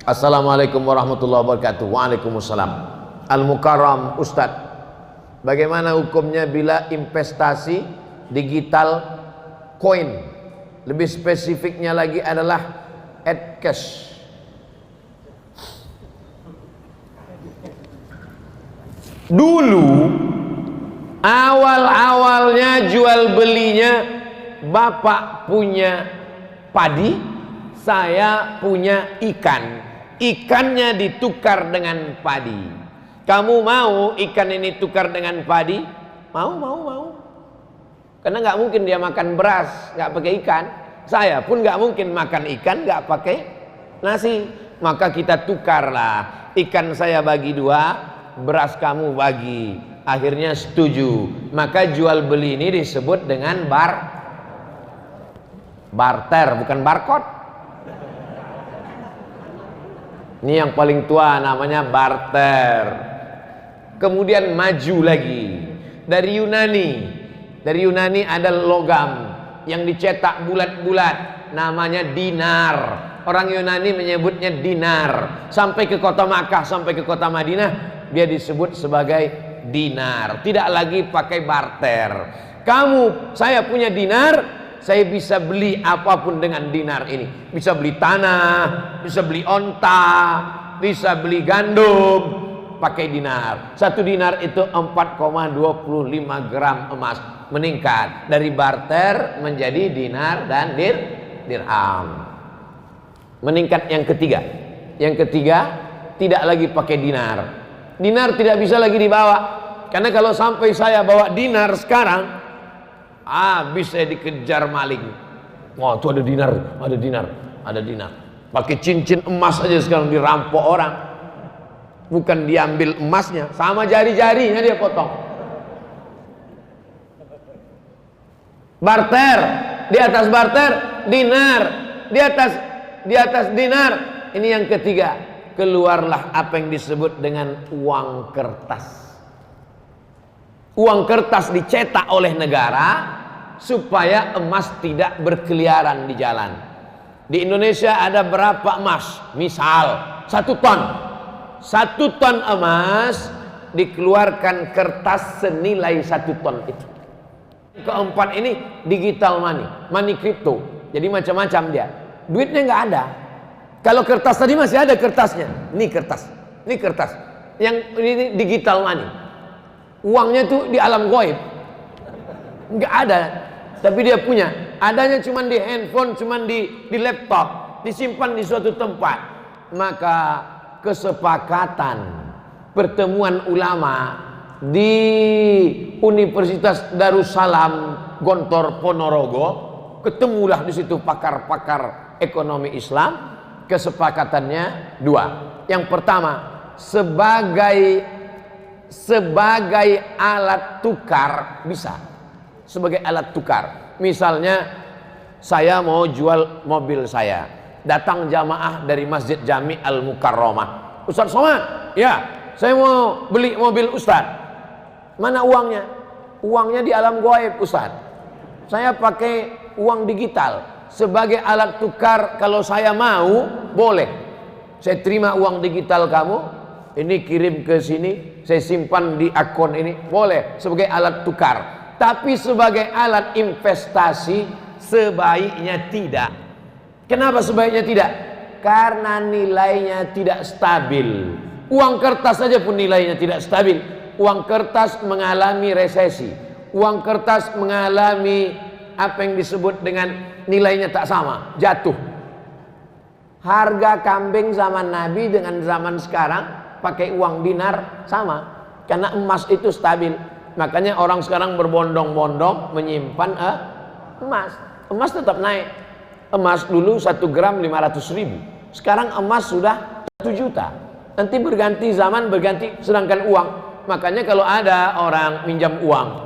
Assalamualaikum warahmatullahi wabarakatuh. Waalaikumsalam. Al-Mukarram Ustadz, bagaimana hukumnya bila investasi digital koin? Lebih spesifiknya lagi adalah cash. Dulu awal-awalnya jual belinya, bapak punya padi, saya punya ikan. Ikannya ditukar dengan padi. Kamu mau ikan ini tukar dengan padi? Mau. Karena nggak mungkin dia makan beras nggak pakai ikan. Saya pun nggak mungkin makan ikan nggak pakai nasi. Maka kita tukarlah. Ikan saya bagi 2, beras kamu bagi. Akhirnya setuju. Maka jual beli ini disebut dengan barter, bukan barcode. Ini yang paling tua, namanya barter. Kemudian maju lagi dari Yunani ada logam yang dicetak bulat-bulat, namanya dinar. Orang Yunani menyebutnya dinar. Sampai ke kota Makkah, sampai ke kota Madinah, dia disebut sebagai dinar. Tidak lagi pakai barter. Saya punya dinar, saya bisa beli apapun dengan dinar ini. Bisa beli tanah, bisa beli onta, bisa beli gandum pakai dinar. 1 dinar itu 4,25 gram emas. Meningkat dari barter menjadi dinar dan dirham. Meningkat yang ketiga. Yang ketiga, tidak lagi pakai dinar. Dinar tidak bisa lagi dibawa. Karena kalau sampai saya bawa dinar sekarang, habis saya dikejar maling. Wah, itu ada dinar. Pakai cincin emas aja sekarang dirampok orang. Bukan diambil emasnya, sama jari-jarinya dia potong. Barter, di atas barter dinar, di atas dinar. Ini yang ketiga, keluarlah apa yang disebut dengan uang kertas. Uang kertas dicetak oleh negara supaya emas tidak berkeliaran di jalan. Di Indonesia ada berapa emas? Misal 1 ton. 1 ton emas dikeluarkan kertas senilai 1 ton itu. Keempat ini digital money crypto. Jadi macam-macam dia. Duitnya nggak ada. Kalau kertas tadi masih ada kertasnya. Ini kertas. Yang ini digital money. Uangnya tuh di alam gaib, nggak ada, tapi dia punya. Adanya cuma di handphone, cuma di laptop, disimpan di suatu tempat. Maka kesepakatan pertemuan ulama di Universitas Darussalam Gontor Ponorogo, ketemulah di situ pakar-pakar ekonomi Islam. Kesepakatannya 2. Yang pertama, sebagai alat tukar bisa. Sebagai alat tukar. Misalnya saya mau jual mobil saya. Datang jamaah dari Masjid Jami Al-Mukarramah. Ustaz Somad, ya, saya mau beli mobil Ustaz. Mana uangnya? Uangnya di alam gaib Ustaz. Saya pakai uang digital. Sebagai alat tukar, kalau saya mau, boleh. Saya terima uang digital kamu, ini kirim ke sini, saya simpan di akun ini, boleh sebagai alat tukar. Tapi sebagai alat investasi sebaiknya tidak. Kenapa sebaiknya tidak? Karena nilainya tidak stabil. Uang kertas saja pun nilainya tidak stabil. Uang kertas mengalami resesi. Uang kertas mengalami apa yang disebut dengan nilainya tak sama, jatuh. Harga kambing zaman Nabi dengan zaman sekarang pakai uang dinar sama, karena emas itu stabil. Makanya orang sekarang berbondong-bondong menyimpan emas tetap naik. Emas dulu 1 gram 500.000, sekarang emas sudah 1 juta. Nanti berganti zaman, berganti. Sedangkan uang, makanya kalau ada orang minjam uang,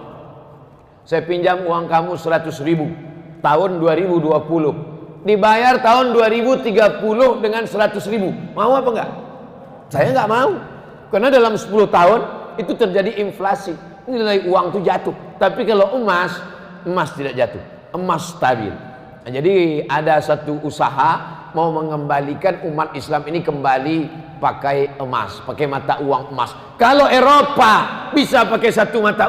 saya pinjam uang kamu 100.000 tahun 2020, dibayar tahun 2030 dengan 100.000, mau apa enggak? Saya nggak mau, karena dalam 10 tahun itu terjadi inflasi, nilai uang itu jatuh. Tapi kalau emas tidak jatuh, emas stabil. Nah, jadi ada satu usaha mau mengembalikan umat Islam ini kembali pakai emas, pakai mata uang emas. Kalau Eropa bisa pakai satu mata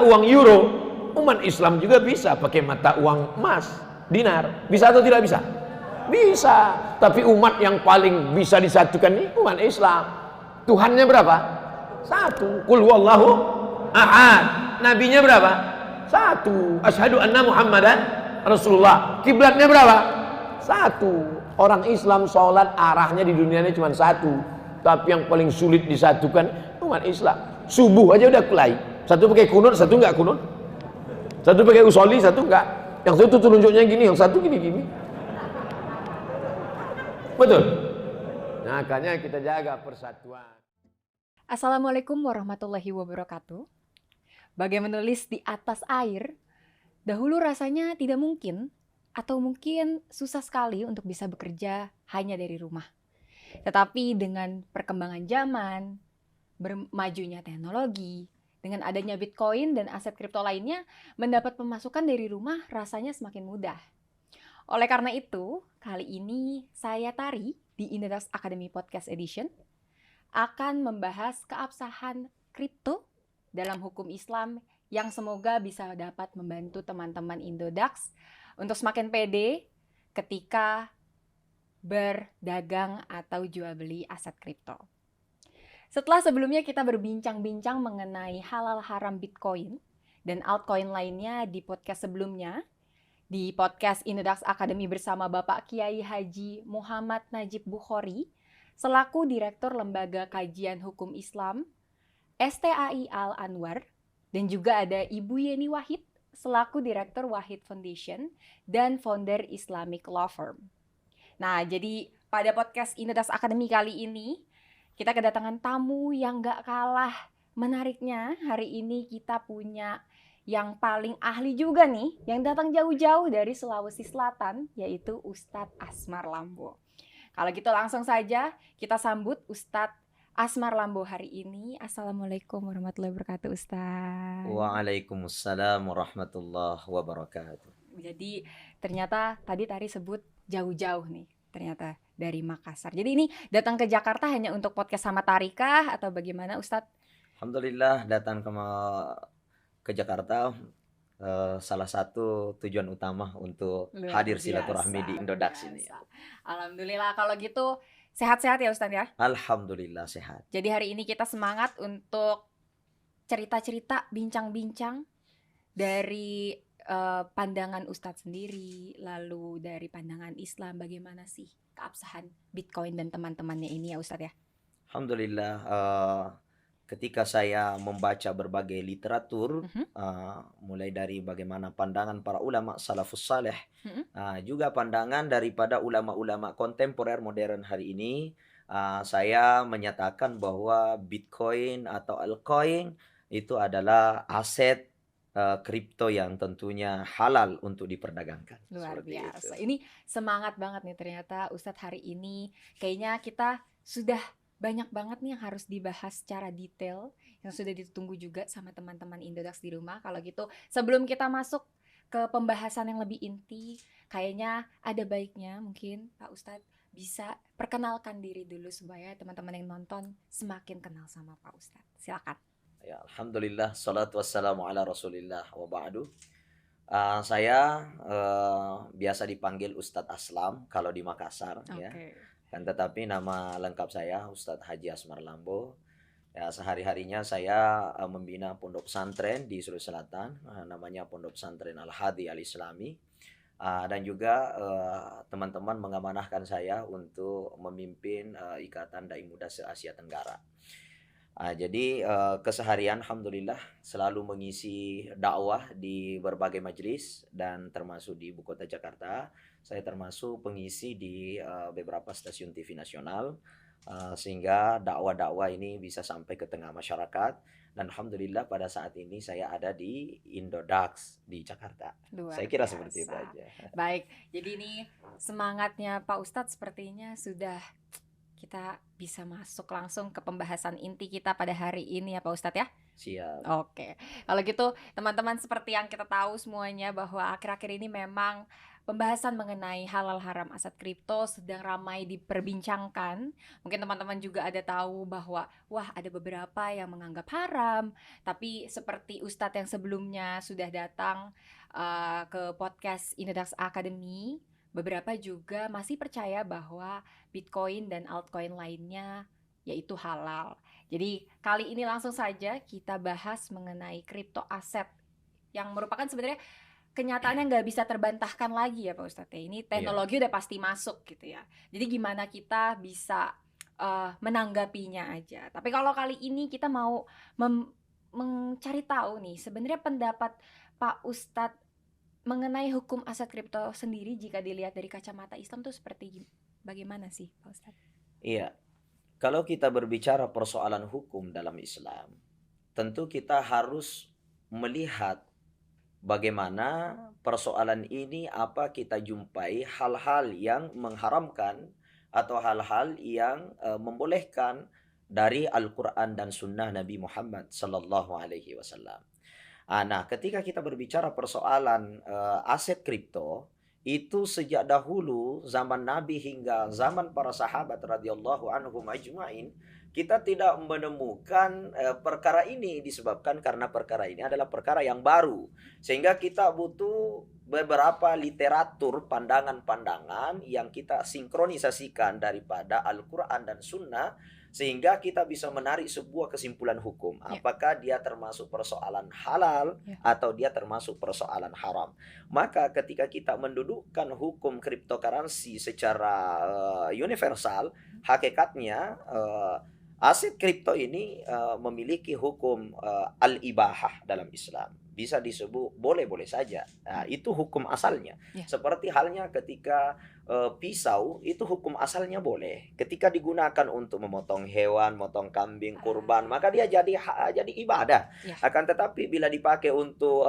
uang euro, umat Islam juga bisa pakai mata uang emas, dinar. Bisa atau tidak bisa? Bisa. Tapi umat yang paling bisa disatukan ini umat Islam. Tuhannya berapa? Satu. Qul huwallahu ahad. Nabinya berapa? Satu. Asyhadu anna Muhammadan Rasulullah. Kiblatnya berapa? Satu. Orang Islam sholat arahnya di dunia ini cuma satu. Tapi yang paling sulit disatukan umat Islam. Subuh aja udah kulai. Satu pakai kunut, satu enggak kunut. Satu pakai usolli, satu enggak. Yang satu tunjuknya gini, yang satu gini-gini. Betul. Nah, makanya kita jaga persatuan. Assalamualaikum warahmatullahi wabarakatuh. Bagai menulis di atas air, dahulu rasanya tidak mungkin atau mungkin susah sekali untuk bisa bekerja hanya dari rumah. Tetapi dengan perkembangan zaman, bermajunya teknologi, dengan adanya Bitcoin dan aset kripto lainnya, mendapat pemasukan dari rumah rasanya semakin mudah. Oleh karena itu, kali ini saya Tari di Indodax Academy Podcast Edition akan membahas keabsahan kripto dalam hukum Islam yang semoga bisa dapat membantu teman-teman Indodax untuk semakin pede ketika berdagang atau jual beli aset kripto. Setelah sebelumnya kita berbincang-bincang mengenai halal haram Bitcoin dan altcoin lainnya di podcast sebelumnya, di podcast Indodax Academy bersama Bapak Kiai Haji Muhammad Najib Bukhori, selaku Direktur Lembaga Kajian Hukum Islam, STAI Al-Anwar, dan juga ada Ibu Yeni Wahid, selaku Direktur Wahid Foundation dan founder Islamic Law Firm. Nah, jadi pada podcast Indodax Academy kali ini, kita kedatangan tamu yang gak kalah menariknya. Hari ini kita punya yang paling ahli juga nih, yang datang jauh-jauh dari Sulawesi Selatan, yaitu Ustadz Asmar Lambo. Kalau gitu langsung saja kita sambut Ustadz Asmar Lambo hari ini. Assalamualaikum warahmatullahi wabarakatuh, Ustadz. Waalaikumsalam warahmatullahi wabarakatuh. Jadi ternyata tadi Tari sebut jauh-jauh nih, ternyata dari Makassar. Jadi ini datang ke Jakarta hanya untuk podcast sama Tarikah atau bagaimana, Ustadz? Alhamdulillah datang ke Jakarta, salah satu tujuan utama untuk hadir silaturahmi di Indodax ini. Alhamdulillah, kalau gitu sehat-sehat ya Ustadz ya? Alhamdulillah sehat. Jadi hari ini kita semangat untuk cerita-cerita, bincang-bincang dari pandangan Ustadz sendiri, lalu dari pandangan Islam, bagaimana sih keabsahan Bitcoin dan teman-temannya ini ya Ustadz ya? Alhamdulillah, ketika saya membaca berbagai literatur, mulai dari bagaimana pandangan para ulama salafus saleh, juga pandangan daripada ulama-ulama kontemporer modern hari ini, saya menyatakan bahwa Bitcoin atau altcoin itu adalah aset kripto yang tentunya halal untuk diperdagangkan. Luar Seperti biasa. itu. Ini semangat banget nih ternyata Ustadz hari ini. Kayaknya kita sudah banyak banget nih yang harus dibahas secara detail, yang sudah ditunggu juga sama teman-teman Indodax di rumah. Kalau gitu, sebelum kita masuk ke pembahasan yang lebih inti, kayaknya ada baiknya mungkin Pak Ustadz bisa perkenalkan diri dulu supaya teman-teman yang nonton semakin kenal sama Pak Ustadz. Silakan. Ya, Alhamdulillah, salatu wassalamu ala rasulillah wa ba'du. Saya biasa dipanggil Ustadz Aslam kalau di Makassar, ya. Kan tetapi nama lengkap saya Ustadz Haji Asmar Lambo. Ya, sehari-harinya saya membina pondok pesantren di Sulawesi Selatan, namanya Pondok Pesantren Al-Hadi Al-Islami. Dan juga teman-teman mengamanahkan saya untuk memimpin Ikatan Dai Muda se-Asia Tenggara. Jadi keseharian alhamdulillah selalu mengisi dakwah di berbagai majelis dan termasuk di ibu kota Jakarta. Saya termasuk pengisi di beberapa stasiun TV nasional, sehingga dakwah-dakwah ini bisa sampai ke tengah masyarakat. Dan alhamdulillah pada saat ini saya ada di Indodax di Jakarta. Saya kira seperti itu aja. Baik, jadi ini semangatnya Pak Ustadz sepertinya sudah kita bisa masuk langsung ke pembahasan inti kita pada hari ini ya Pak Ustadz ya? Siap. Oke, kalau gitu teman-teman seperti yang kita tahu semuanya bahwa akhir-akhir ini memang pembahasan mengenai halal haram aset kripto sedang ramai diperbincangkan. Mungkin teman-teman juga ada tahu bahwa wah, ada beberapa yang menganggap haram, tapi seperti Ustadz yang sebelumnya sudah datang ke podcast Inedax Academy, beberapa juga masih percaya bahwa Bitcoin dan altcoin lainnya yaitu halal. Jadi kali ini langsung saja kita bahas mengenai kripto aset yang merupakan sebenarnya kenyataannya nggak bisa terbantahkan lagi ya Pak Ustadz. Ini teknologi udah pasti masuk gitu ya. Jadi gimana kita bisa menanggapinya aja. Tapi kalau kali ini kita mau mencari tahu nih sebenarnya pendapat Pak Ustadz mengenai hukum aset kripto sendiri jika dilihat dari kacamata Islam tuh seperti bagaimana sih Pak Ustadz? Iya, kalau kita berbicara persoalan hukum dalam Islam, tentu kita harus melihat bagaimana persoalan ini, apa kita jumpai hal-hal yang mengharamkan atau hal-hal yang membolehkan dari Al-Quran dan Sunnah Nabi Muhammad Sallallahu Alaihi Wasallam. Nah, ketika kita berbicara persoalan aset kripto, itu sejak dahulu zaman Nabi hingga zaman para sahabat radhiyallahu anhum ajmain, kita tidak menemukan perkara ini disebabkan karena perkara ini adalah perkara yang baru. Sehingga kita butuh beberapa literatur pandangan-pandangan yang kita sinkronisasikan daripada Al-Quran dan Sunnah, sehingga kita bisa menarik sebuah kesimpulan hukum. Apakah dia termasuk persoalan halal atau dia termasuk persoalan haram. Maka ketika kita mendudukkan hukum cryptocurrency secara universal, hakikatnya aset kripto ini memiliki hukum al-ibahah dalam Islam. Bisa disebut boleh-boleh saja. Nah, itu hukum asalnya. Seperti halnya ketika pisau, itu hukum asalnya boleh. Ketika digunakan untuk memotong hewan, memotong kambing, kurban, maka dia jadi ibadah. Akan tetapi bila dipakai untuk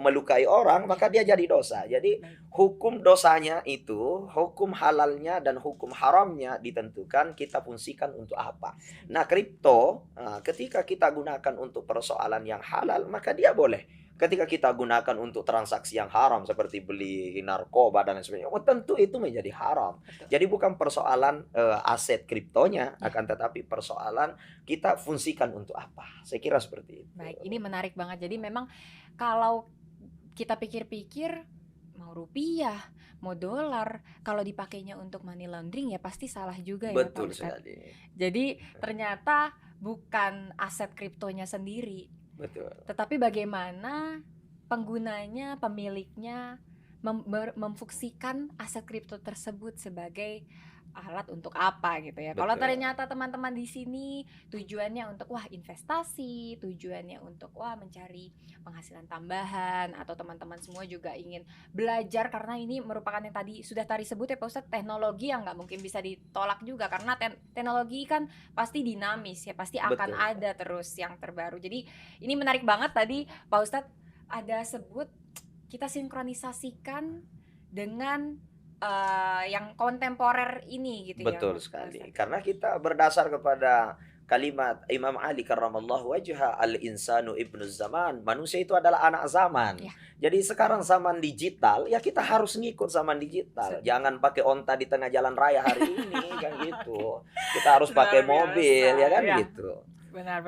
melukai orang, maka dia jadi dosa. Jadi hukum dosanya itu, hukum halalnya dan hukum haramnya ditentukan kita fungsikan untuk apa. Nah, kripto ketika kita gunakan untuk persoalan yang halal, maka dia boleh. Ketika kita gunakan untuk transaksi yang haram seperti beli narkoba dan lain sebagainya, tentu itu menjadi haram. Jadi bukan persoalan aset kriptonya, akan tetapi persoalan kita fungsikan untuk apa. Saya kira seperti itu. Baik, ini menarik banget. Jadi memang kalau kita pikir-pikir, mau rupiah, mau dolar, kalau dipakainya untuk money laundering ya pasti salah juga ya Betul Pak Ustadz. sekali. Jadi ternyata bukan aset kriptonya sendiri. Betul. Tetapi bagaimana penggunanya, pemiliknya memfungsikan aset kripto tersebut sebagai alat untuk apa gitu ya. Kalau ternyata teman-teman di sini tujuannya untuk investasi, tujuannya untuk mencari penghasilan tambahan, atau teman-teman semua juga ingin belajar karena ini merupakan yang tadi sudah sebut ya Pak Ustadz, teknologi yang nggak mungkin bisa ditolak juga karena teknologi kan pasti dinamis ya, pasti akan ada terus yang terbaru. Jadi ini menarik banget tadi Pak Ustadz ada sebut kita sinkronisasikan dengan yang kontemporer ini gitu. Betul sekali. Karena kita berdasar kepada kalimat Imam Ali karramallahu wajha, al-insanu ibnu zaman. Manusia itu adalah anak zaman. Jadi sekarang zaman digital, ya kita harus ngikut zaman digital. Jangan pakai onta di tengah jalan raya hari ini kan gitu. Kita harus pakai mobil ya kan gitu. Benar.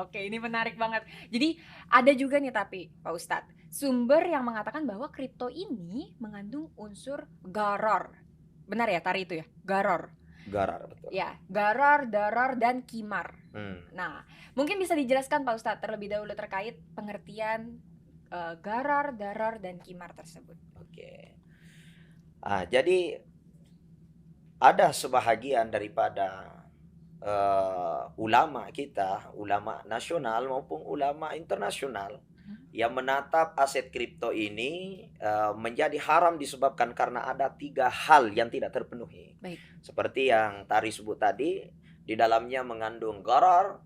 Oke, ini menarik banget. Jadi ada juga nih tapi Pak Ustadz, sumber yang mengatakan bahwa kripto ini mengandung unsur gharar. Benar ya tari itu ya? Gharar, betul. Ya, gharar, darar, dan kimar. Nah, mungkin bisa dijelaskan Pak Ustadz terlebih dahulu terkait pengertian gharar, darar, dan kimar tersebut. Oke. Jadi ada sebahagian daripada ulama kita, ulama nasional maupun ulama internasional yang menatap aset kripto ini menjadi haram disebabkan karena ada 3 hal yang tidak terpenuhi. Seperti yang Tari sebut tadi, di dalamnya mengandung gharar,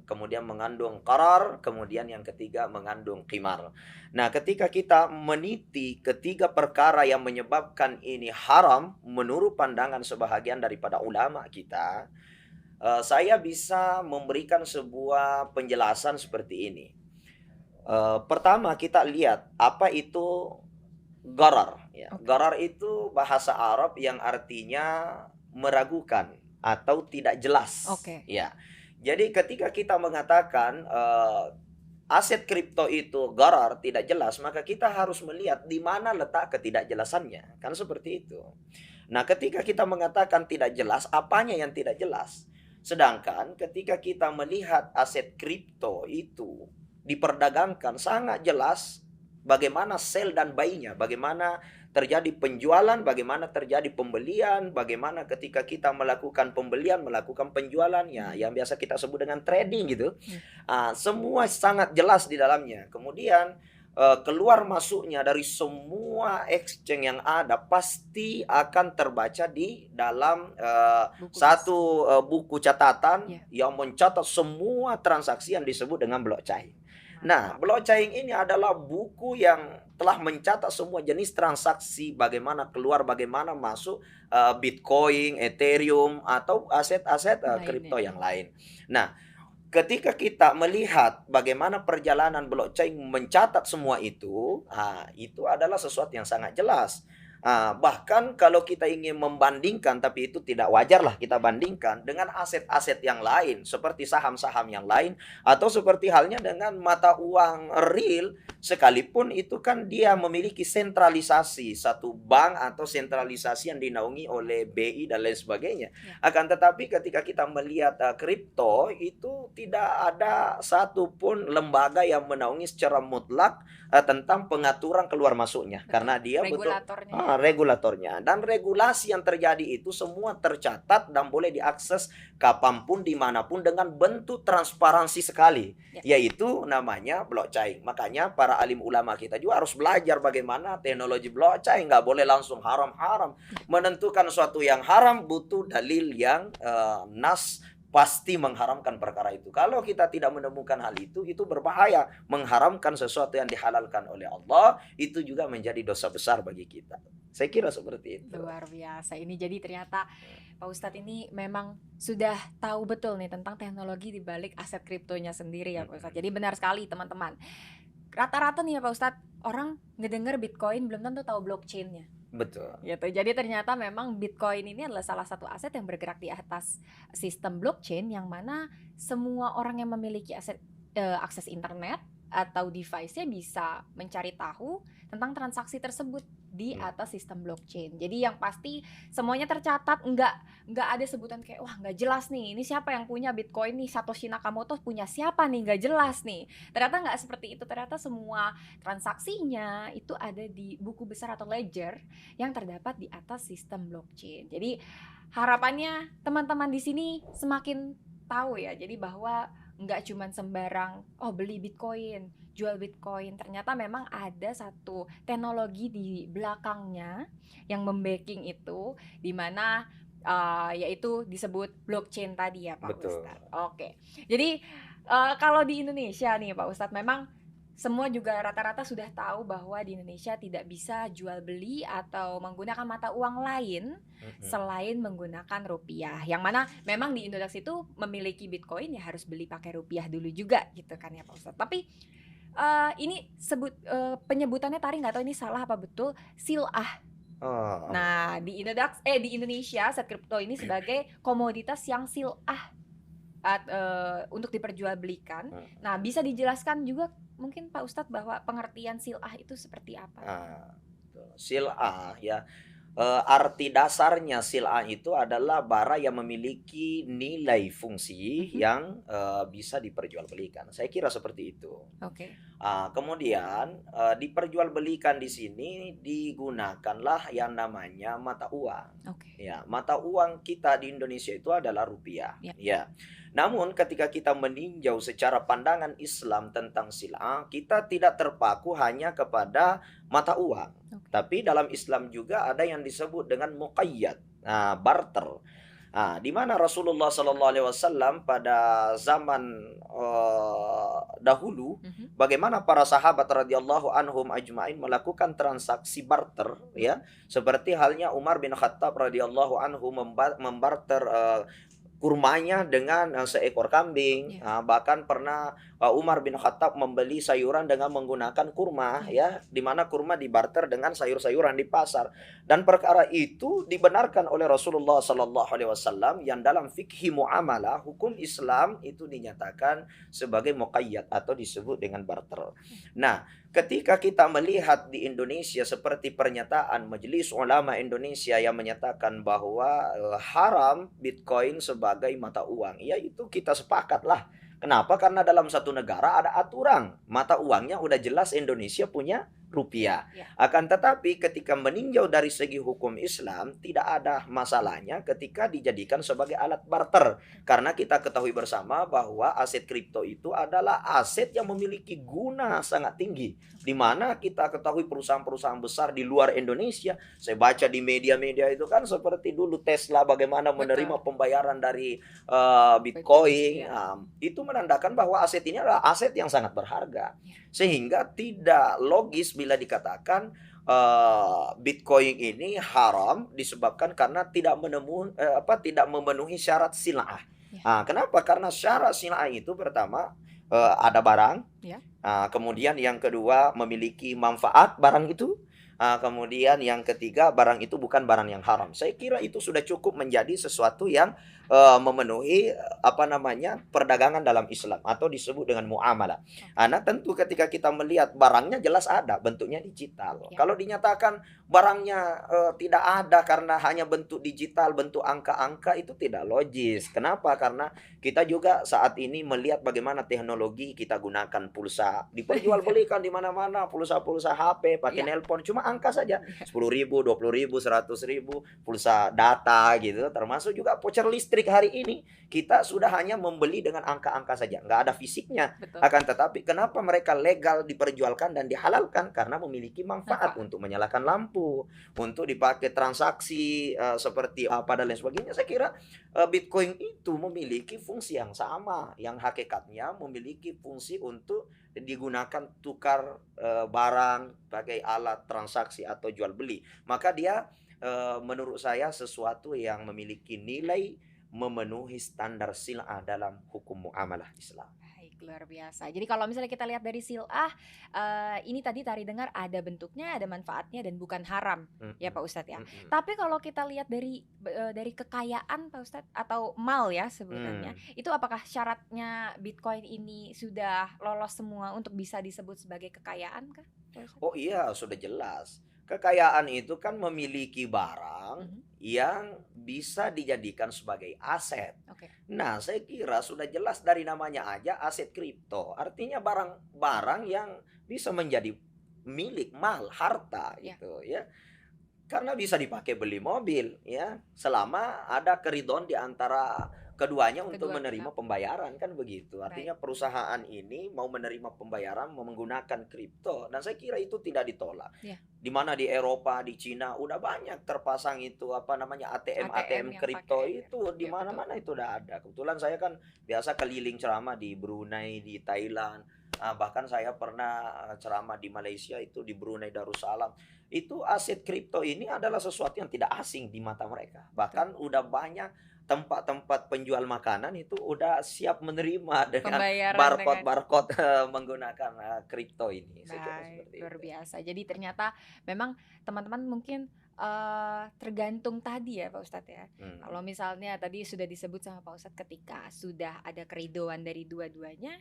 kemudian mengandung qarar, kemudian yang ketiga mengandung qimar. Nah, ketika kita meniti ketiga perkara yang menyebabkan ini haram menurut pandangan sebahagian daripada ulama kita, saya bisa memberikan sebuah penjelasan seperti ini. Pertama kita lihat apa itu Gharar, ya. Oke. Gharar itu bahasa Arab yang artinya meragukan atau tidak jelas. Oke. Ya. Jadi ketika kita mengatakan aset kripto itu gharar, tidak jelas, maka kita harus melihat di mana letak ketidakjelasannya. Kan seperti itu. Nah, ketika kita mengatakan tidak jelas, apanya yang tidak jelas? Sedangkan ketika kita melihat aset kripto itu diperdagangkan sangat jelas bagaimana sell dan buy-nya, bagaimana terjadi penjualan, bagaimana terjadi pembelian, bagaimana ketika kita melakukan pembelian, melakukan penjualan, ya, yang biasa kita sebut dengan trading gitu. Semua sangat jelas di dalamnya. Kemudian keluar masuknya dari semua exchange yang ada pasti akan terbaca di dalam satu buku catatan yang mencatat semua transaksi yang disebut dengan blockchain. Nah, blockchain ini adalah buku yang telah mencatat semua jenis transaksi, bagaimana keluar, bagaimana masuk Bitcoin, Ethereum, atau aset-aset kripto yang lain. Nah, ketika kita melihat bagaimana perjalanan blockchain mencatat semua itu adalah sesuatu yang sangat jelas. Bahkan kalau kita ingin membandingkan, tapi itu tidak wajar lah kita bandingkan dengan aset-aset yang lain seperti saham-saham yang lain, atau seperti halnya dengan mata uang real, sekalipun itu kan dia memiliki sentralisasi satu bank atau sentralisasi yang dinaungi oleh BI dan lain sebagainya. Akan tetapi ketika kita melihat kripto itu tidak ada satupun lembaga yang menaungi secara mutlak tentang pengaturan keluar masuknya. Karena dia regulatornya. Dan regulasi yang terjadi itu semua tercatat dan boleh diakses kapanpun, dimanapun dengan bentuk transparansi sekali. Yaitu namanya blockchain. Makanya para alim ulama kita juga harus belajar bagaimana teknologi blockchain. Nggak boleh langsung haram-haram. Menentukan sesuatu yang haram butuh dalil yang nas pasti mengharamkan perkara itu. Kalau kita tidak menemukan hal itu berbahaya. Mengharamkan sesuatu yang dihalalkan oleh Allah, itu juga menjadi dosa besar bagi kita. Saya kira seperti itu. Luar biasa. Ini jadi ternyata Pak Ustadz ini memang sudah tahu betul nih tentang teknologi di balik aset kriptonya sendiri ya Pak Ustadz. Jadi benar sekali teman-teman. Rata-rata nih ya Pak Ustadz, orang ngedenger Bitcoin belum tentu tahu blockchain-nya. Betul. Gitu. Jadi ternyata memang Bitcoin ini adalah salah satu aset yang bergerak di atas sistem blockchain, yang mana semua orang yang memiliki akses internet atau device-nya bisa mencari tahu tentang transaksi tersebut di atas sistem blockchain. Jadi yang pasti semuanya tercatat, nggak ada sebutan kayak wah nggak jelas nih, ini siapa yang punya Bitcoin nih, Satoshi Nakamoto punya siapa nih, nggak jelas nih. Ternyata nggak seperti itu. Ternyata semua transaksinya itu ada di buku besar atau ledger yang terdapat di atas sistem blockchain. Jadi harapannya teman-teman di sini semakin tahu ya. Jadi bahwa nggak cuman sembarang beli Bitcoin, jual Bitcoin. Ternyata memang ada satu teknologi di belakangnya yang membacking itu, di mana yaitu disebut blockchain tadi ya Pak Ustadz. Oke. Jadi kalau di Indonesia nih Pak Ustadz, memang semua juga rata-rata sudah tahu bahwa di Indonesia tidak bisa jual beli atau menggunakan mata uang lain selain menggunakan rupiah. Yang mana memang di Indonesia itu memiliki Bitcoin ya harus beli pakai rupiah dulu juga gitu kan ya Pak Ustadz. Tapi ini penyebutannya tadi nggak tahu ini salah apa betul, sil'ah. Nah di Indonesia aset kripto ini sebagai komoditas yang sil'ah untuk diperjualbelikan. Nah bisa dijelaskan juga mungkin Pak Ustadz bahwa pengertian sil'ah itu seperti apa? Sil'ah ya, arti dasarnya sil'ah itu adalah barang yang memiliki nilai fungsi yang bisa diperjualbelikan. Saya kira seperti itu. Kemudian diperjualbelikan di sini digunakanlah yang namanya mata uang. Ya, mata uang kita di Indonesia itu adalah rupiah. Ya. Namun ketika kita meninjau secara pandangan Islam tentang sil'ah, kita tidak terpaku hanya kepada mata uang. Tapi dalam Islam juga ada yang disebut dengan muqayyad, barter. Di mana Rasulullah SAW pada zaman dahulu, bagaimana para sahabat radhiyallahu anhum ajma'in melakukan transaksi barter, ya, seperti halnya Umar bin Khattab radhiyallahu anhu membarter kurmanya dengan seekor kambing. Bahkan pernah Umar bin Khattab membeli sayuran dengan menggunakan kurma, ya, di mana kurma dibarter dengan sayur-sayuran di pasar. Dan perkara itu dibenarkan oleh Rasulullah Sallallahu Alaihi Wasallam, yang dalam fikih muamalah hukum Islam itu dinyatakan sebagai muqayyad atau disebut dengan barter. Nah, ketika kita melihat di Indonesia seperti pernyataan Majelis Ulama Indonesia yang menyatakan bahwa haram Bitcoin sebagai mata uang, ya itu kita sepakatlah. Kenapa? Karena dalam satu negara ada aturan. Mata uangnya udah jelas Indonesia punya rupiah. Akan tetapi ketika meninjau dari segi hukum Islam, tidak ada masalahnya ketika dijadikan sebagai alat barter. Karena kita ketahui bersama bahwa aset kripto itu adalah aset yang memiliki guna sangat tinggi. Di mana kita ketahui perusahaan-perusahaan besar di luar Indonesia, saya baca di media-media itu kan seperti dulu Tesla bagaimana menerima pembayaran dari Bitcoin. Itu menandakan bahwa aset ini adalah aset yang sangat berharga. Sehingga tidak logis bila dikatakan Bitcoin ini haram disebabkan karena tidak memenuhi syarat sil'ah. Kenapa? Karena syarat sil'ah itu pertama ada barang, kemudian yang kedua memiliki manfaat barang itu, kemudian yang ketiga barang itu bukan barang yang haram. Saya kira itu sudah cukup menjadi sesuatu yang memenuhi perdagangan dalam Islam atau disebut dengan muamalah. Nah, tentu ketika kita melihat barangnya jelas ada, bentuknya digital. Kalau dinyatakan barangnya tidak ada karena hanya bentuk digital, bentuk angka-angka, itu tidak logis. Kenapa? Karena kita juga saat ini melihat bagaimana teknologi kita gunakan pulsa diperjualbelikan di mana-mana, pulsa-pulsa HP pakai nelpon, cuma angka saja, 10.000, 20.000, 100.000, pulsa data gitu, termasuk juga voucher listrik hari ini kita sudah hanya membeli dengan angka-angka saja, nggak ada fisiknya. Akan tetapi kenapa mereka legal diperjualkan dan dihalalkan? Karena memiliki manfaat untuk menyalakan lampu, untuk dipakai transaksi seperti apa dan lain sebagainya. Saya kira Bitcoin itu memiliki fungsi yang sama, yang hakikatnya memiliki fungsi untuk digunakan tukar barang sebagai alat transaksi atau jual beli. Maka dia menurut saya sesuatu yang memiliki nilai memenuhi standar sil'ah dalam hukum muamalah Islam. Baik, luar biasa. Jadi kalau misalnya kita lihat dari sil'ah, ini tadi Tari dengar ada bentuknya, ada manfaatnya dan bukan haram, ya Pak Ustadz ya. Tapi kalau kita lihat dari kekayaan Pak Ustadz atau mal ya sebutannya, itu apakah syaratnya Bitcoin ini sudah lolos semua untuk bisa disebut sebagai kekayaan kah, Pak Ustadz? Oh iya, sudah jelas. Kekayaan itu kan memiliki barang yang bisa dijadikan sebagai aset. Nah, saya kira sudah jelas dari namanya aja aset kripto. Artinya barang-barang yang bisa menjadi milik, mal, harta gitu ya. Karena bisa dipakai beli mobil ya, selama ada keridhaan di antara keduanya untuk menerima pembayaran, kan begitu. Artinya perusahaan ini mau menerima pembayaran mau menggunakan kripto, dan saya kira itu tidak ditolak. Di mana di Eropa, di Cina udah banyak terpasang itu ATM kripto itu di mana-mana itu udah ada. Kebetulan saya kan biasa keliling ceramah di Brunei, di Thailand. Bahkan saya pernah ceramah di Malaysia, itu di Brunei Darussalam. Itu aset kripto ini adalah sesuatu yang tidak asing di mata mereka. Bahkan udah banyak tempat-tempat penjual makanan itu udah siap menerima dengan barcode menggunakan kripto ini. Luar biasa. Jadi ternyata memang teman-teman mungkin tergantung tadi ya Pak Ustadz ya. Kalau misalnya tadi sudah disebut sama Pak Ustadz ketika sudah ada keridhaan dari dua-duanya,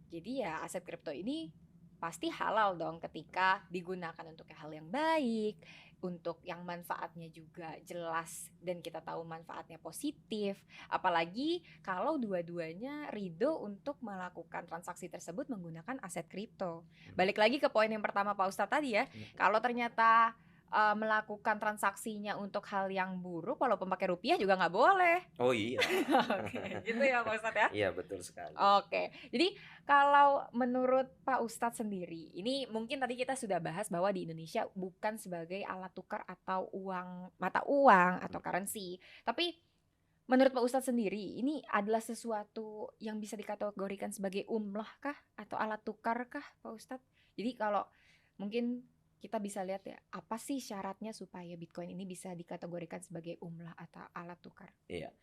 jadi ya aset kripto ini pasti halal dong ketika digunakan untuk hal yang baik, untuk yang manfaatnya juga jelas dan kita tahu manfaatnya positif. Apalagi kalau dua-duanya ridho untuk melakukan transaksi tersebut menggunakan aset kripto. Balik lagi ke poin yang pertama Pak Ustadz tadi ya, kalau ternyata melakukan transaksinya untuk hal yang buruk, walaupun pakai rupiah juga nggak boleh. Oh iya. Gitu ya Pak Ustadz ya? Iya, betul sekali. Jadi kalau menurut Pak Ustadz sendiri, ini mungkin tadi kita sudah bahas bahwa di Indonesia bukan sebagai alat tukar atau mata uang atau currency. Tapi menurut Pak Ustadz sendiri, ini adalah sesuatu yang bisa dikategorikan sebagai umlah kah atau alat tukar kah Pak Ustadz? Jadi kalau mungkin kita bisa lihat ya, apa sih syaratnya supaya Bitcoin ini bisa dikategorikan sebagai umlah atau alat tukar? Iya.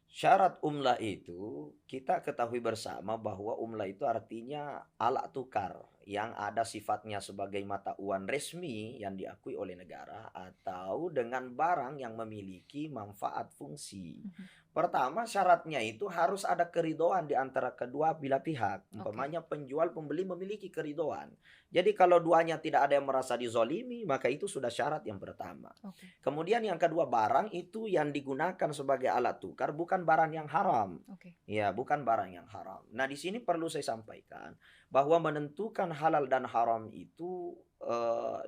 Syarat umlah itu kita ketahui bersama bahwa umlah itu artinya alat tukar yang ada sifatnya sebagai mata uang resmi yang diakui oleh negara atau dengan barang yang memiliki manfaat fungsi. Pertama, syaratnya itu harus ada keridhaan di antara kedua belah pihak. Umpamanya penjual pembeli memiliki keridhaan. Jadi kalau duanya tidak ada yang merasa dizolimi, maka itu sudah syarat yang pertama. Kemudian yang kedua, barang itu yang digunakan sebagai alat tukar bukan barang yang haram. Ya, bukan barang yang haram. Nah, di sini perlu saya sampaikan bahwa menentukan halal dan haram itu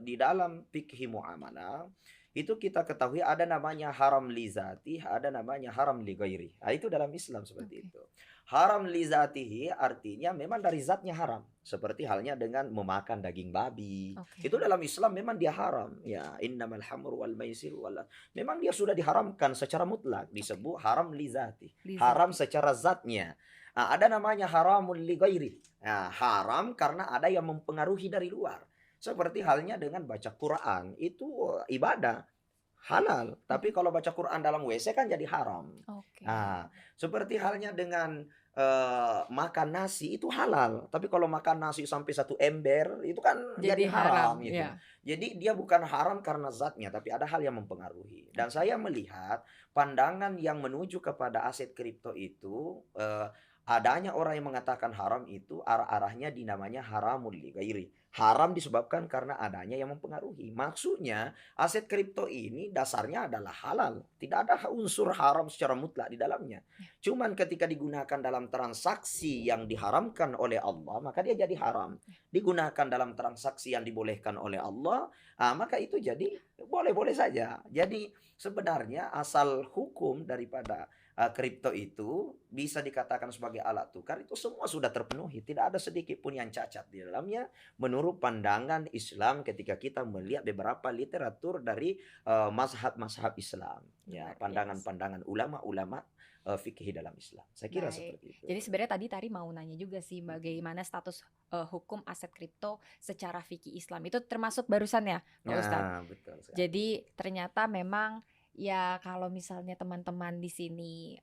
di dalam fikih muamalah itu kita ketahui ada namanya haram li zati, ada namanya haram li ghairi. Nah, itu dalam Islam seperti itu. Haram li zatihi artinya memang dari zatnya haram. Seperti halnya dengan memakan daging babi. Itu dalam Islam memang dia haram. Ya, innamal hamru wal maisir wal. Memang dia sudah diharamkan secara mutlak, disebut haram li zati. Haram secara zatnya. Nah, ada namanya haramul li ghairi. Nah, haram karena ada yang mempengaruhi dari luar. Seperti halnya dengan baca Quran, itu ibadah halal. Tapi kalau baca Quran dalam WC kan jadi haram. Nah, seperti halnya dengan makan nasi itu halal. Tapi kalau makan nasi sampai 1 ember itu kan jadi haram. Gitu. Jadi dia bukan haram karena zatnya, tapi ada hal yang mempengaruhi. Dan saya melihat pandangan yang menuju kepada aset kripto itu adanya orang yang mengatakan haram itu arah-arahnya dinamanya haramul li ghairi. Haram disebabkan karena adanya yang mempengaruhi. Maksudnya aset kripto ini dasarnya adalah halal. Tidak ada unsur haram secara mutlak di dalamnya. Cuman ketika digunakan dalam transaksi yang diharamkan oleh Allah, maka dia jadi haram. Digunakan dalam transaksi yang dibolehkan oleh Allah, maka itu jadi boleh-boleh saja. Jadi sebenarnya asal hukum daripada kripto itu bisa dikatakan sebagai alat tukar itu semua sudah terpenuhi, tidak ada sedikit pun yang cacat di dalamnya menurut pandangan Islam ketika kita melihat beberapa literatur dari mazhab-mazhab Islam, ya, pandangan-pandangan ulama-ulama fikih dalam Islam. Saya kira seperti itu. Jadi sebenarnya tadi mau nanya juga sih bagaimana status hukum aset kripto secara fikih Islam. Itu termasuk barusan ya, Pak Ustadz? Betul sekali. Jadi ternyata memang ya kalau misalnya teman-teman di sini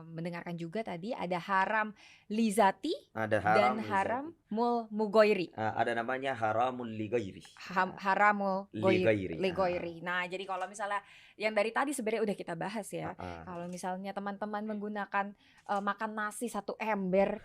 mendengarkan juga tadi ada haram lizati dan haram mul mugoiri. Ada namanya haramul li ghairi. Haramul li ghairi. Nah, jadi kalau misalnya yang dari tadi sebenarnya udah kita bahas ya. Kalau misalnya teman-teman menggunakan makan nasi 1 ember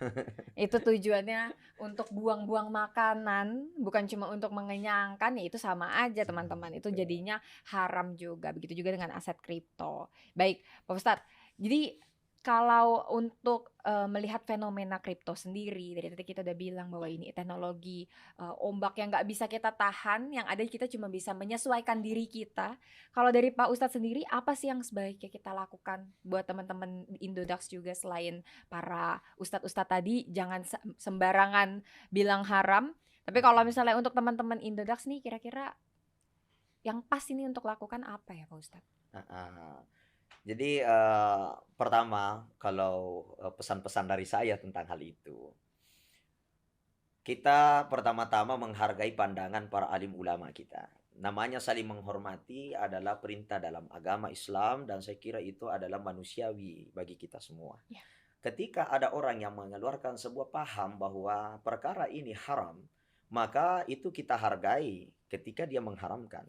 itu tujuannya untuk buang-buang makanan, bukan cuma untuk mengenyangkan, ya itu sama aja teman-teman. Itu jadinya haram juga. Begitu juga dengan aset kripto. Baik, Pak Ustadz. Jadi kalau untuk melihat fenomena kripto sendiri, dari tadi kita udah bilang bahwa ini teknologi ombak yang nggak bisa kita tahan, yang ada kita cuma bisa menyesuaikan diri kita. Kalau dari Pak Ustadz sendiri, apa sih yang sebaiknya kita lakukan buat teman-teman Indodax juga selain para ustadz-ustadz tadi, jangan sembarangan bilang haram. Tapi kalau misalnya untuk teman-teman Indodax nih, kira-kira yang pas ini untuk lakukan apa ya Pak Ustadz? Jadi pertama, kalau pesan-pesan dari saya tentang hal itu, kita pertama-tama menghargai pandangan para alim ulama kita. Namanya saling menghormati adalah perintah dalam agama Islam, dan saya kira itu adalah manusiawi bagi kita semua. Ketika ada orang yang mengeluarkan sebuah paham bahwa perkara ini haram, maka itu kita hargai ketika dia mengharamkan.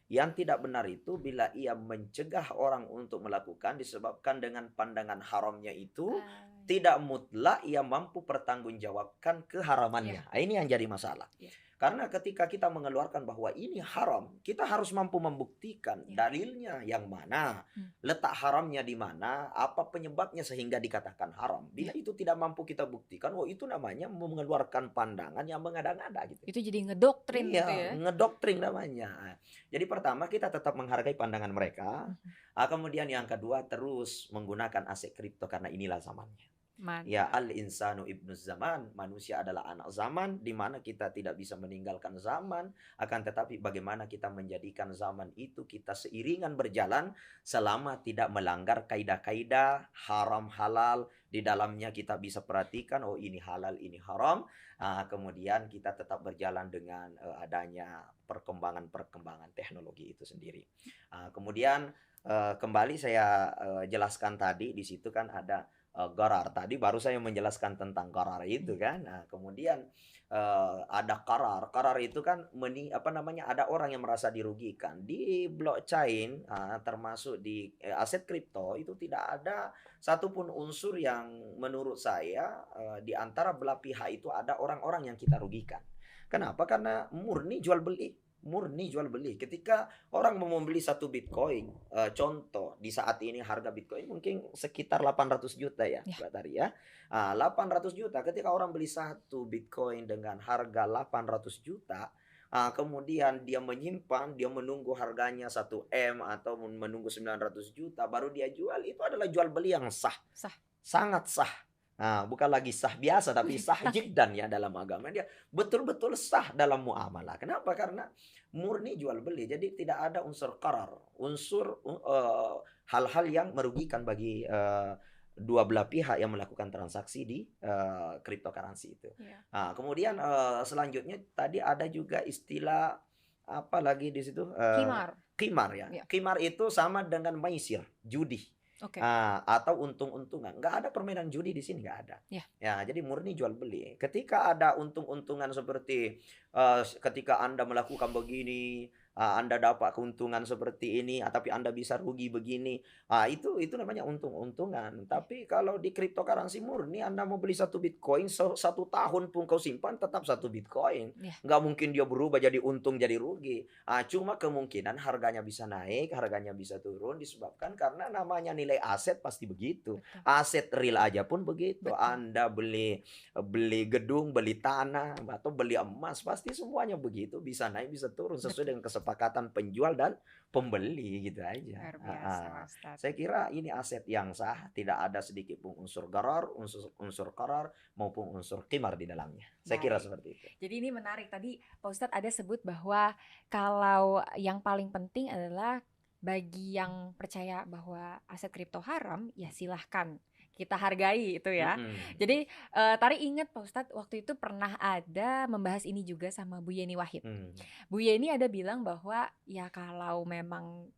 Yang tidak benar itu bila ia mencegah orang untuk melakukan disebabkan dengan pandangan haramnya itu tidak mutlak ia mampu pertanggungjawabkan keharamannya. Ini yang jadi masalah. Karena ketika kita mengeluarkan bahwa ini haram, kita harus mampu membuktikan dalilnya yang mana, letak haramnya di mana, apa penyebabnya sehingga dikatakan haram. Bila itu tidak mampu kita buktikan, itu namanya mengeluarkan pandangan yang mengada-ngada gitu. Itu jadi ngedoktrin gitu ya. Ngedoktrin namanya. Jadi pertama kita tetap menghargai pandangan mereka. Kemudian yang kedua terus menggunakan aset kripto karena inilah zamannya. Ya, al-insanu ibnu zaman, manusia adalah anak zaman, di mana kita tidak bisa meninggalkan zaman, akan tetapi bagaimana kita menjadikan zaman itu kita seiringan berjalan selama tidak melanggar kaidah-kaidah haram halal, di dalamnya kita bisa perhatikan oh ini halal ini haram. Kemudian kita tetap berjalan dengan adanya perkembangan teknologi itu sendiri. Kemudian kembali saya jelaskan tadi, di situ kan ada gharar. Tadi baru saya menjelaskan tentang gharar itu kan. Nah, kemudian ada qarar. Qarar itu kan ada orang yang merasa dirugikan. Di blockchain termasuk di aset kripto itu tidak ada satupun unsur yang menurut saya di antara belah pihak itu ada orang-orang yang kita rugikan. Kenapa? Karena murni jual beli. Ketika orang mau membeli satu Bitcoin, contoh di saat ini harga Bitcoin mungkin sekitar 800 juta ya, Mbak Tari ya. 800 juta ketika orang beli satu Bitcoin dengan harga 800 juta, kemudian dia menyimpan, dia menunggu harganya 1 M atau menunggu 900 juta baru dia jual, itu adalah jual beli yang sah. Sangat sah. Bukan lagi sah biasa tapi sah jiddan ya dalam agama. Dia betul-betul sah dalam muamalah. Kenapa? Karena murni jual beli. Jadi tidak ada unsur qarar, unsur hal-hal yang merugikan bagi dua belah pihak yang melakukan transaksi di cryptocurrency itu. Kemudian selanjutnya tadi ada juga istilah apa lagi di situ? Qimar ya. Qimar itu sama dengan maisir, judi. Atau untung-untungan. Nggak ada permainan judi di sini, nggak ada. Ya, jadi murni jual beli. Ketika ada untung-untungan seperti ketika Anda melakukan begini, Anda dapat keuntungan seperti ini, tapi Anda bisa rugi begini. Itu namanya untung-untungan. Tapi kalau di cryptocurrency murni, Anda mau beli satu Bitcoin 1 tahun pun kau simpan tetap satu Bitcoin. Nggak mungkin dia berubah jadi untung jadi rugi. Cuma kemungkinan harganya bisa naik, harganya bisa turun disebabkan karena namanya nilai aset pasti begitu. Aset real aja pun begitu. Anda beli gedung, beli tanah atau beli emas pasti semuanya begitu, bisa naik bisa turun sesuai dengan kesepakatan penjual dan pembeli gitu aja. Luar biasa, Ustaz. Saya kira ini aset yang sah, tidak ada sedikit pun unsur gharar, unsur qarar maupun unsur qimar di dalamnya. Saya kira seperti itu. Jadi ini menarik, tadi Pak Ustadz ada sebut bahwa kalau yang paling penting adalah bagi yang percaya bahwa aset kripto haram, ya silahkan kita hargai itu ya. Jadi Tari ingat Pak Ustadz waktu itu pernah ada membahas ini juga sama Bu Yeni Wahid. Bu Yeni ada bilang bahwa ya kalau memang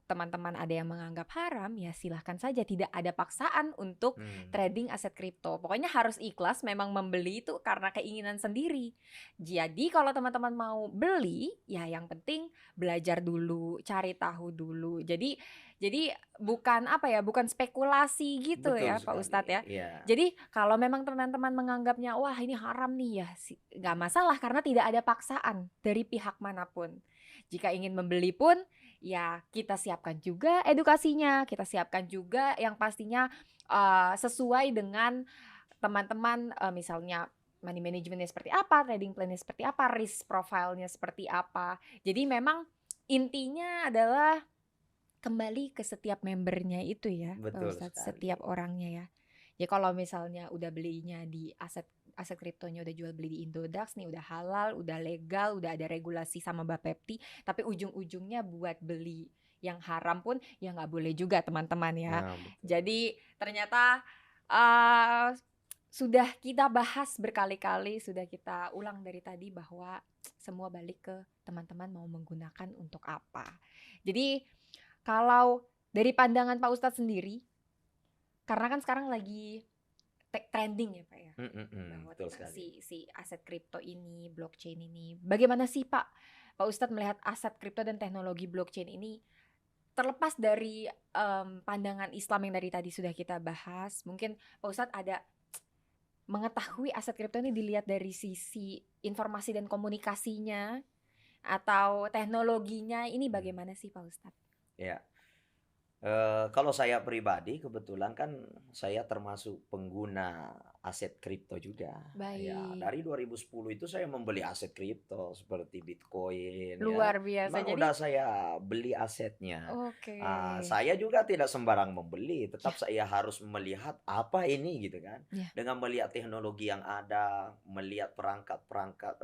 teman-teman ada yang menganggap haram, ya silahkan saja, tidak ada paksaan untuk trading aset kripto. Pokoknya harus ikhlas memang membeli itu karena keinginan sendiri. Jadi kalau teman-teman mau beli, ya yang penting belajar dulu, cari tahu dulu. Jadi bukan bukan spekulasi gitu. Betul ya sekali, Pak Ustadz ya. Jadi kalau memang teman-teman menganggapnya wah ini haram nih, ya nggak masalah karena tidak ada paksaan dari pihak manapun. Jika ingin membeli pun ya kita siapkan juga edukasinya, kita siapkan juga yang pastinya sesuai dengan teman-teman, misalnya money managementnya seperti apa, trading plannya seperti apa, risk profile-nya seperti apa. Jadi memang intinya adalah kembali ke setiap membernya itu ya, Betul Ustadz, setiap orangnya ya. Ya kalau misalnya udah belinya di aset kriptonya udah jual beli di Indodax nih, udah halal, udah legal, udah ada regulasi sama Bapepti, tapi ujung-ujungnya buat beli yang haram pun ya nggak boleh juga teman-teman ya. Jadi ternyata sudah kita bahas berkali-kali, sudah kita ulang dari tadi bahwa semua balik ke teman-teman mau menggunakan untuk apa. Jadi kalau dari pandangan Pak Ustadz sendiri, karena kan sekarang lagi trending ya Pak ya, bahwa si aset kripto ini, blockchain ini, bagaimana sih Pak Ustadz melihat aset kripto dan teknologi blockchain ini terlepas dari pandangan Islam yang dari tadi sudah kita bahas? Mungkin Pak Ustadz ada mengetahui aset kripto ini dilihat dari sisi informasi dan komunikasinya atau teknologinya, ini bagaimana sih Pak Ustadz? Ya. Kalau saya pribadi kebetulan kan saya termasuk pengguna aset kripto juga. Ya, Baik. dari 2010 itu saya membeli aset kripto seperti Bitcoin ya. Luar biasa. Memang Jadi, udah saya beli asetnya. oke. Saya juga tidak sembarang membeli, tetap saya harus melihat apa ini gitu kan. Ya. Dengan melihat teknologi yang ada, melihat perangkat-perangkat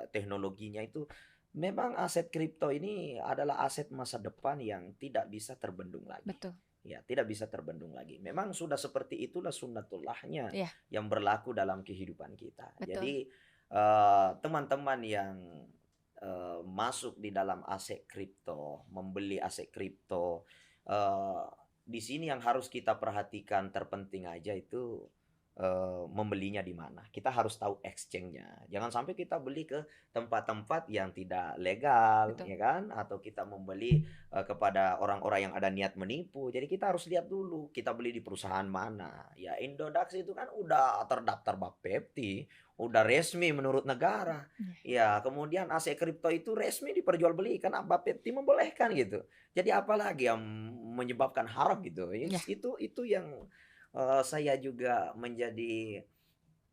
teknologinya itu, memang aset kripto ini adalah aset masa depan yang tidak bisa terbendung lagi. Betul. Ya, tidak bisa terbendung lagi. Memang sudah seperti itulah sunnatullahnya Ya. yang berlaku dalam kehidupan kita. Betul. Jadi teman-teman yang masuk di dalam aset kripto, membeli aset kripto, di sini yang harus kita perhatikan terpenting aja itu membelinya di mana. Kita harus tahu exchange-nya. Jangan sampai kita beli ke tempat-tempat yang tidak legal, Betul. ya kan? Atau kita membeli kepada orang-orang yang ada niat menipu. Jadi kita harus lihat dulu kita beli di perusahaan mana. Ya, Indodax itu kan udah terdaftar Bapepti, udah resmi menurut negara. Ya, kemudian aset kripto itu resmi diperjualbelikan, Bapepti membolehkan gitu. Jadi apalagi yang menyebabkan haram gitu. Ya. Itu yang saya juga menjadi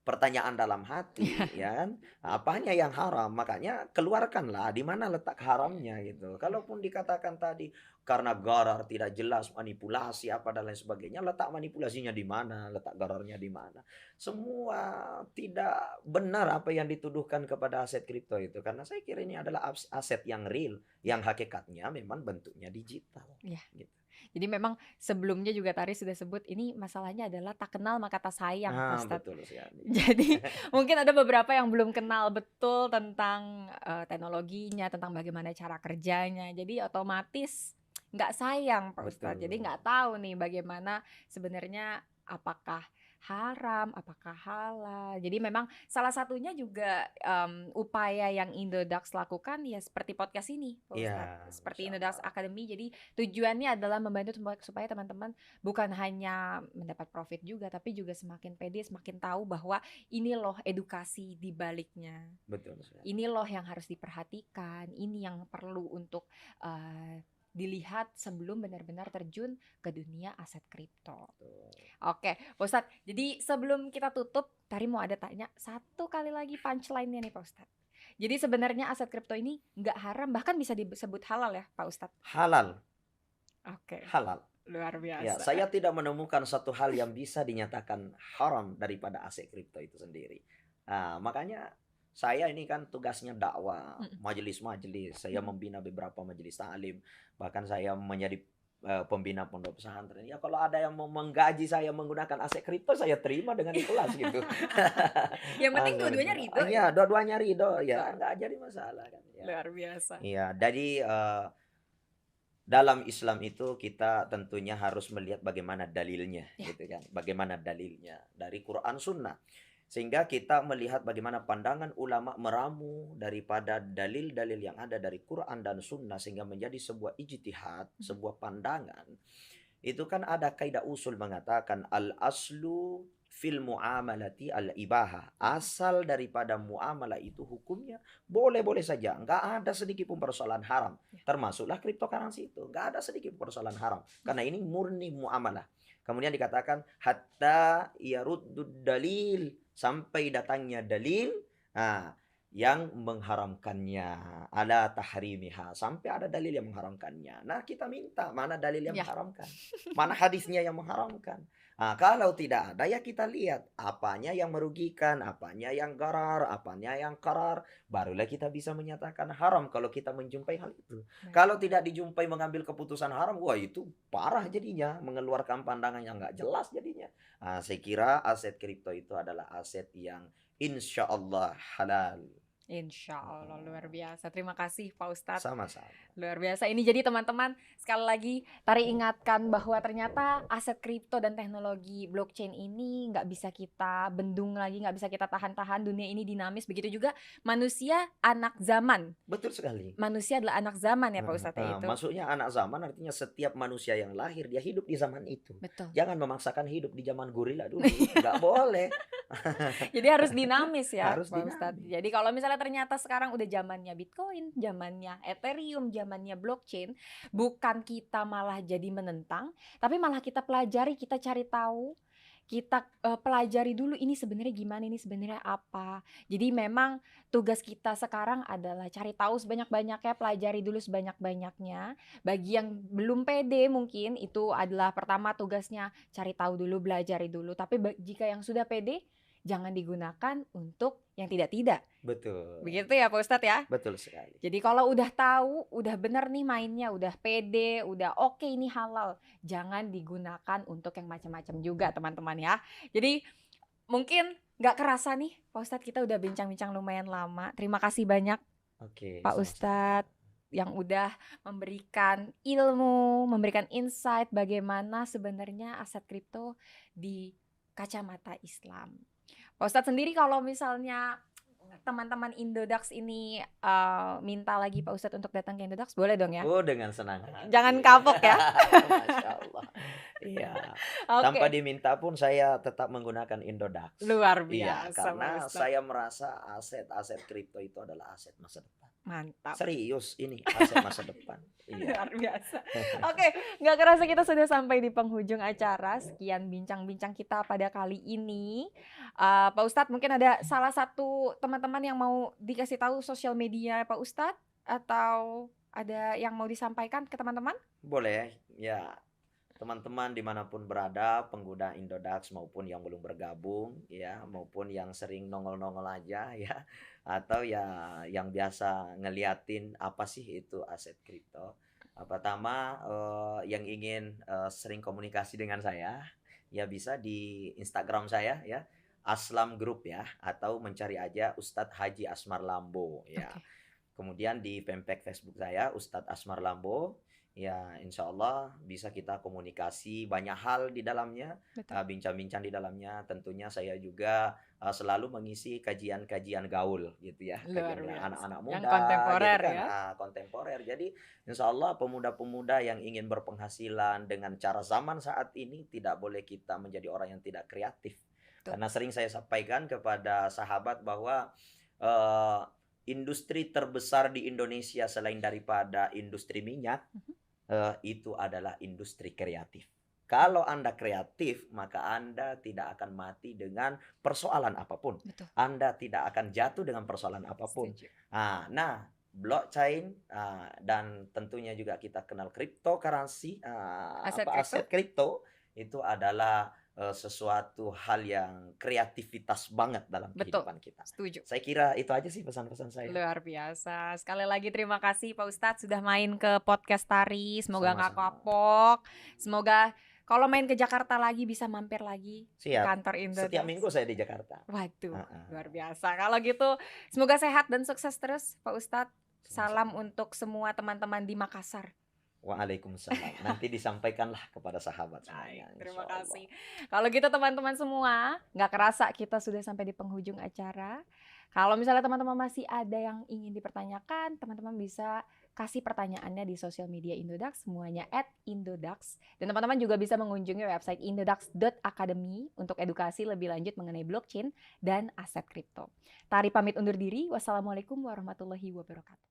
pertanyaan dalam hati, ya kan? Apanya yang haram? Makanya keluarkanlah di mana letak haramnya gitu. Kalaupun dikatakan tadi karena gharar tidak jelas, manipulasi apa dan lain sebagainya, letak manipulasinya di mana? Letak ghararnya di mana? Semua tidak benar apa yang dituduhkan kepada aset kripto itu, karena saya kira ini adalah aset yang real, yang hakikatnya memang bentuknya digital. Ya. Gitu. Jadi memang sebelumnya juga Tari sudah sebut ini masalahnya adalah tak kenal maka tak sayang, Ustadz. Betul sekali. Jadi mungkin ada beberapa yang belum kenal betul tentang teknologinya, tentang bagaimana cara kerjanya. Jadi otomatis nggak sayang, Pak Ustadz. Jadi nggak tahu nih bagaimana sebenarnya apakah haram, apakah halal. Jadi memang salah satunya juga upaya yang Indodax lakukan ya seperti podcast ini, Pak Ustadz. Seperti Indodax Academy. Jadi tujuannya adalah membantu supaya teman-teman bukan hanya mendapat profit juga, tapi juga semakin pede, semakin tahu bahwa ini loh edukasi di baliknya. Betul sekali. Ini loh yang harus diperhatikan, ini yang perlu untuk dilihat sebelum benar-benar terjun ke dunia aset kripto. Oke, Pak Ustadz. Jadi sebelum kita tutup, Tari mau ada tanya satu kali lagi punchline-nya nih, Pak Ustadz. Jadi sebenarnya aset kripto ini nggak haram, bahkan bisa disebut halal ya, Pak Ustadz? Halal. Oke. Halal. Luar biasa. Ya, saya tidak menemukan satu hal yang bisa dinyatakan haram daripada aset kripto itu sendiri. Makanya saya ini kan tugasnya dakwah, majelis-majelis. Saya membina beberapa majelis taklim. Bahkan saya menjadi pembina pondok pesantren. Ya, kalau ada yang mau menggaji saya menggunakan aset kripto, saya terima dengan ikhlas gitu. Yang penting dua-duanya ridho. Iya, dua-duanya ridho. Ya, nggak jadi masalah kan. Ya. Luar biasa. Iya, jadi dalam Islam itu kita tentunya harus melihat bagaimana dalilnya, gitu kan? Bagaimana dalilnya dari Quran Sunnah. Sehingga kita melihat bagaimana pandangan ulama meramu daripada dalil-dalil yang ada dari Quran dan Sunnah sehingga menjadi sebuah ijtihad, sebuah pandangan. Itu kan ada kaidah usul mengatakan al-aslu fil muamalati al-ibaha. Asal daripada muamalah itu hukumnya boleh-boleh saja. Enggak ada sedikit pun persoalan haram. Termasuklah cryptocurrency itu. Enggak ada sedikit pun persoalan haram. Karena ini murni muamalah. Kemudian dikatakan hatta yaruddud dalil, sampai datangnya dalil yang mengharamkannya, ala tahrimiha, sampai ada dalil yang mengharamkannya. Nah, kita minta mana dalil yang mengharamkan, mana hadisnya yang mengharamkan. Kalau tidak ada, ya kita lihat apanya yang merugikan, apanya yang gharar, apanya yang qarar, barulah kita bisa menyatakan haram kalau kita menjumpai hal itu. Kalau tidak dijumpai mengambil keputusan haram, wah itu parah jadinya, mengeluarkan pandangan yang nggak jelas jadinya. Saya kira aset kripto itu adalah aset yang insya Allah halal. Insya Allah, luar biasa. Terima kasih Pak Ustadz. Sama-sama. Luar biasa. Ini jadi teman-teman, sekali lagi Tari ingatkan bahwa ternyata aset kripto dan teknologi blockchain ini nggak bisa kita bendung lagi, nggak bisa kita tahan-tahan. Dunia ini dinamis. Begitu juga manusia anak zaman. Betul sekali. Manusia adalah anak zaman ya Pak Ustadz itu. Maksudnya anak zaman artinya setiap manusia yang lahir dia hidup di zaman itu. Betul. Jangan memaksakan hidup di zaman gorila dulu. Nggak boleh. Jadi harus dinamis ya, Harus Pak Ustadz. dinamis. Jadi kalau misalnya ternyata sekarang udah zamannya Bitcoin, zamannya Ethereum, zamannya blockchain, bukan kita malah jadi menentang, tapi malah kita pelajari, kita cari tahu, kita pelajari dulu ini sebenarnya gimana, ini sebenarnya apa. Jadi memang tugas kita sekarang adalah cari tahu sebanyak-banyaknya, pelajari dulu sebanyak-banyaknya. Bagi yang belum pede mungkin itu adalah pertama tugasnya cari tahu dulu, belajari dulu. Tapi jika yang sudah pede, jangan digunakan untuk yang tidak-tidak. Betul. Begitu ya Pak Ustadz ya? Betul sekali. Jadi kalau udah tahu, udah bener nih mainnya, udah pede, udah oke ini halal, jangan digunakan untuk yang macam-macam juga teman-teman ya. Jadi mungkin nggak kerasa nih Pak Ustadz, kita udah bincang-bincang lumayan lama. Terima kasih banyak Oke, Pak sama-sama. Ustadz yang udah memberikan ilmu, memberikan insight bagaimana sebenarnya aset kripto di kacamata Islam. Pak Ustadz sendiri kalau misalnya teman-teman Indodax ini minta lagi Pak Ustadz untuk datang ke Indodax, boleh dong ya? Oh, dengan senang hati. Jangan kapok ya. Masya Allah. Iya. Oke. Tanpa diminta pun saya tetap menggunakan Indodax. Luar Iya, biasa, karena Pak Ustadz. saya merasa aset-aset kripto itu adalah aset masa depan. Mantap. Serius, ini aset masa depan. Iya. Luar biasa. Oke, nggak kerasa kita sudah sampai di penghujung acara. Sekian bincang-bincang kita pada kali ini. Pak Ustadz, mungkin ada salah satu teman-teman yang mau dikasih tahu sosial media Pak Ustadz, atau ada yang mau disampaikan ke teman-teman? Boleh, ya. Teman-teman dimanapun berada, pengguna Indodax maupun yang belum bergabung, ya, maupun yang sering nongol-nongol aja, ya, atau ya yang biasa ngeliatin apa sih itu aset kripto. Pertama, yang ingin sering komunikasi dengan saya, ya bisa di Instagram saya, ya, Aslam Group ya, atau mencari aja Ustadz Haji Asmar Lambo, ya. Kemudian di fanpage Facebook saya Ustadz Asmar Lambo. Ya, insya Allah bisa kita komunikasi banyak hal di dalamnya, bincang-bincang di dalamnya. Tentunya saya juga selalu mengisi kajian-kajian gaul gitu ya, anak-anak muda, yang kontemporer gitu kan, ya. Kontemporer. Jadi insya Allah pemuda-pemuda yang ingin berpenghasilan dengan cara zaman saat ini tidak boleh kita menjadi orang yang tidak kreatif. Karena sering saya sampaikan kepada sahabat bahwa industri terbesar di Indonesia selain daripada industri minyak, itu adalah industri kreatif. Kalau Anda kreatif, maka Anda tidak akan mati dengan persoalan apapun. Betul. Anda tidak akan jatuh dengan persoalan apapun. Nah, blockchain dan tentunya juga kita kenal cryptocurrency, aset kripto itu adalah sesuatu hal yang kreativitas banget dalam kehidupan kita. Setuju. Saya kira itu aja sih pesan-pesan saya. Luar biasa. Sekali lagi terima kasih Pak Ustadz sudah main ke podcast Tari. Semoga nggak kapok. Semoga kalau main ke Jakarta lagi bisa mampir lagi. Siap. Kantor Indodax. Setiap minggu saya di Jakarta. Waduh, luar biasa. Kalau gitu semoga sehat dan sukses terus Pak Ustadz. Salam untuk semua teman-teman di Makassar. Waalaikumsalam. Nanti disampaikanlah kepada sahabat semuanya. Terima kasih. Kalau gitu teman-teman semua, nggak kerasa kita sudah sampai di penghujung acara. Kalau misalnya teman-teman masih ada yang ingin dipertanyakan, teman-teman bisa kasih pertanyaannya di sosial media Indodax, semuanya @Indodax. Dan teman-teman juga bisa mengunjungi website indodax.academy untuk edukasi lebih lanjut mengenai blockchain dan aset kripto. Tari pamit undur diri. Wassalamualaikum warahmatullahi wabarakatuh.